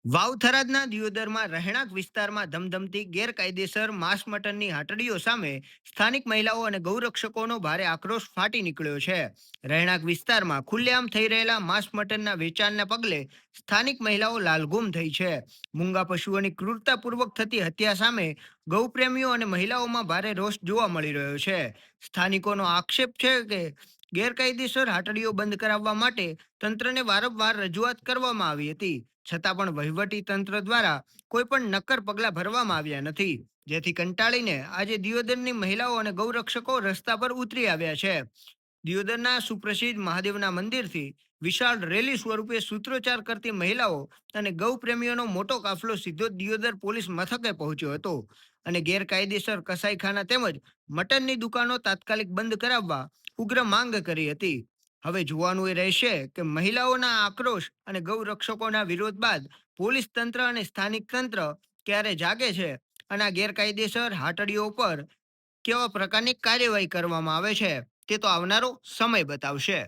વાવ-થરાદના દિયોદરમાં રહેણાંક વિસ્તારમાં ધમધમતી ગેરકાયદેસર માંસ મટનની હાટડીઓ સામે સ્થાનિક મહિલાઓ અને ગૌરક્ષકોનો ભારે આક્રોશ ફાટી નીકળ્યો છે. રહેણાંક વિસ્તારમાં ખુલ્લેઆમ થઈ રહેલા માંસ મટનના વેચાણના પગલે સ્થાનિક મહિલાઓ લાલઘુમ થઈ છે. મૂંગા પશુઓની ક્રૂરતાપૂર્વક થતી હત્યા સામે ગૌપ્રેમીઓ અને મહિલાઓમાં ભારે રોષ જોવા મળી રહ્યો છે. સ્થાનિકોનો આક્ષેપ છે કે ગેરકાયદેસર હાટડીઓ બંધ કરાવવા માટે તંત્રને વારંવાર રજૂઆત કરવામાં આવી હતી, છતાં પણ વહીવટી તંત્ર દ્વારા કોઈ પણ નક્કર પગલાં ભરવામાં આવ્યા નથી. જેથી કંટાળીને આજે દિયોદરની મહિલાઓ અને ગૌરક્ષકો રસ્તા પર ઉતરી આવ્યા છે. દિયોદરના સુપ્રસિદ્ધ મહાદેવના મંદિરથી વિશાળ રેલી સ્વરૂપે સૂત્રોચ્ચાર કરતી મહિલાઓ અને ગૌપ્રેમીઓનો મોટો કાફલો સીધો દિયોદર પોલીસ મથકે પહોંચ્યો હતો અને ગેરકાયદેસર કસાઈખાના તેમજ મટનની દુકાનો તાત્કાલિક બંધ કરાવવા ઉગ્ર માંગ કરી હતી. હવે જોવાનું એ રહેશે કે મહિલાઓના આક્રોશ અને ગૌરક્ષકોના વિરોધ બાદ પોલીસ તંત્ર અને સ્થાનિક તંત્ર ક્યારે જાગે છે અને આ ગેરકાયદેસર હાટડીઓ પર કેવા પ્રકારની કાર્યવાહી કરવામાં આવે છે તે તો આવનારો સમય બતાવશે.